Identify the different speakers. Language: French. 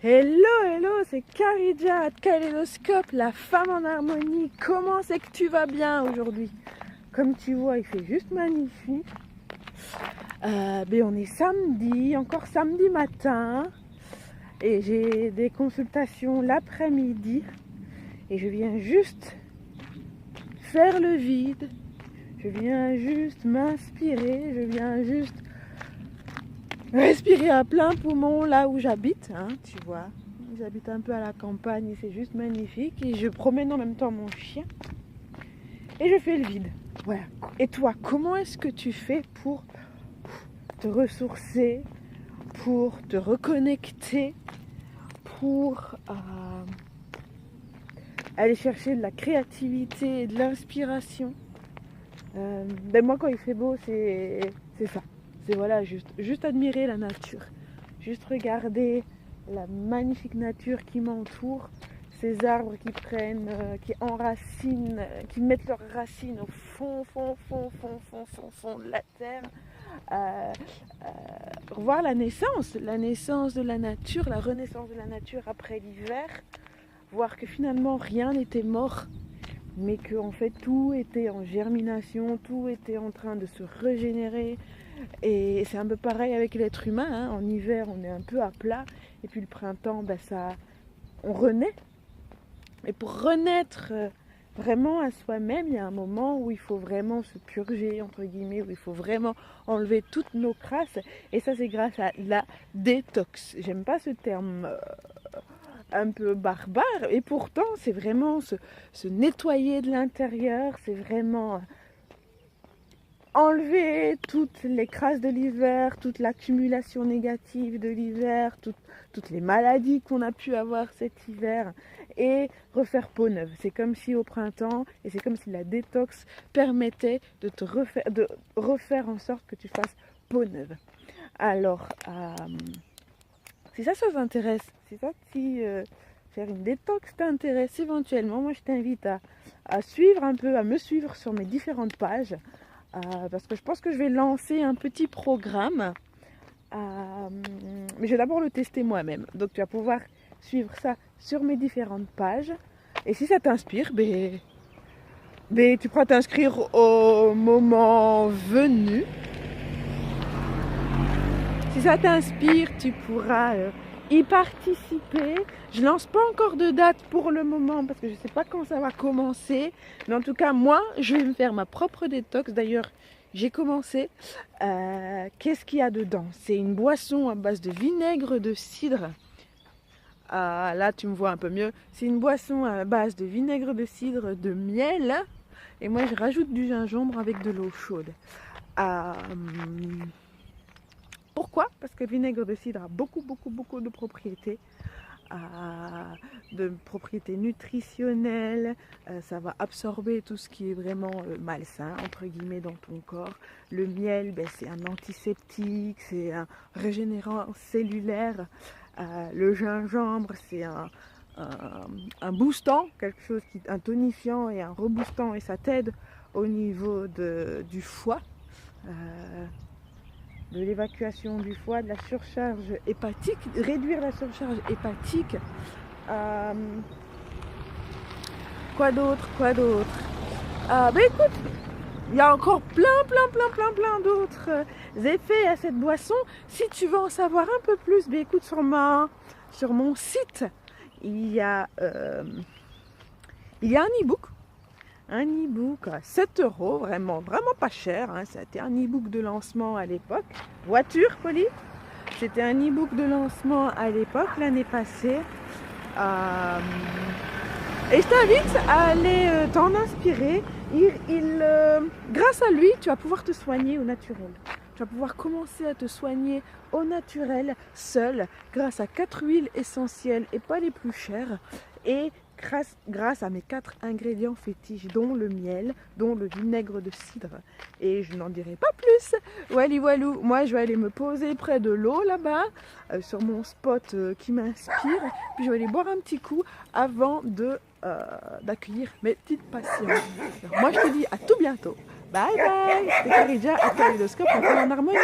Speaker 1: Hello, hello, c'est Kharidja de Kaléidoscope, la femme en harmonie. Comment c'est que tu vas bien aujourd'hui? Comme tu vois, il fait juste magnifique. On est samedi, encore samedi matin. Et j'ai des consultations l'après-midi. Et je viens juste faire le vide. Je viens juste m'inspirer. Je viens juste respirer à plein poumon là où j'habite, hein, tu vois. J'habite un peu à la campagne et c'est juste magnifique. Et je promène en même temps mon chien. Et je fais le vide. Voilà. Et toi, comment est-ce que tu fais pour te ressourcer, pour te reconnecter, pour aller chercher de la créativité et de l'inspiration? Moi, quand il fait beau, c'est ça. C'est voilà, juste admirer la nature. Juste regarder la magnifique nature qui m'entoure. Ces arbres qui enracinent, qui mettent leurs racines au fond de la terre. Voir la naissance de la nature, la renaissance de la nature après l'hiver. Voir que finalement rien n'était mort, mais que en fait tout était en germination, tout était en train de se régénérer. Et c'est un peu pareil avec l'être humain, hein. En hiver on est un peu à plat, et puis le printemps, on renaît. Et pour renaître vraiment à soi-même, il y a un moment où il faut vraiment se purger, entre guillemets, où il faut vraiment enlever toutes nos crasses, et ça c'est grâce à la détox. J'aime pas ce terme un peu barbare, et pourtant c'est vraiment se nettoyer de l'intérieur, c'est vraiment enlever toutes les crasses de l'hiver, toute l'accumulation négative de l'hiver, toutes les maladies qu'on a pu avoir cet hiver, et refaire peau neuve. C'est comme si au printemps, et c'est comme si la détox permettait de te refaire en sorte que tu fasses peau neuve. Alors, si ça t'intéresse, si faire une détox t'intéresse éventuellement, moi je t'invite à suivre un peu, à me suivre sur mes différentes pages, parce que je pense que je vais lancer un petit programme, mais je vais d'abord le tester moi-même. Donc tu vas pouvoir suivre ça sur mes différentes pages, et si ça t'inspire, tu pourras t'inscrire au moment venu. Si ça t'inspire, tu pourras y participer. Je lance pas encore de date pour le moment parce que je sais pas quand ça va commencer. Mais en tout cas, moi, je vais me faire ma propre détox. D'ailleurs, j'ai commencé. Qu'est-ce qu'il y a dedans? C'est une boisson à base de vinaigre de cidre. Là, tu me vois un peu mieux. C'est une boisson à base de vinaigre de cidre, de miel. Et moi, je rajoute du gingembre avec de l'eau chaude. Pourquoi? Parce que le vinaigre de cidre a beaucoup de propriétés. De propriétés nutritionnelles, ça va absorber tout ce qui est vraiment malsain, entre guillemets, dans ton corps. Le miel, c'est un antiseptique, c'est un régénérant cellulaire. Le gingembre, c'est un boostant, un tonifiant et un reboostant, et ça t'aide au niveau du foie. De l'évacuation du foie, de la surcharge hépatique, réduire la surcharge hépatique. Quoi d'autre? Écoute, il y a encore plein d'autres effets à cette boisson. Si tu veux en savoir un peu plus, écoute, sur mon site, il y a un e-book. Un e-book à 7 €, vraiment pas cher, hein. C'était un e-book de lancement à l'époque. Voiture, Polly. C'était un e-book de lancement à l'époque, l'année passée. Et je t'invite à aller t'en inspirer. Grâce à lui, tu vas pouvoir te soigner au naturel. Tu vas pouvoir commencer à te soigner au naturel, seul, grâce à 4 huiles essentielles et pas les plus chères. Et grâce à mes 4 ingrédients fétiches, dont le miel, dont le vinaigre de cidre. Et je n'en dirai pas plus. Walou, moi je vais aller me poser près de l'eau là-bas, sur mon spot qui m'inspire. Puis je vais aller boire un petit coup avant d'accueillir mes petites patients. Alors, moi je te dis à tout bientôt. Bye bye. C'était Kharidja à Kaléidoscope, en harmonie.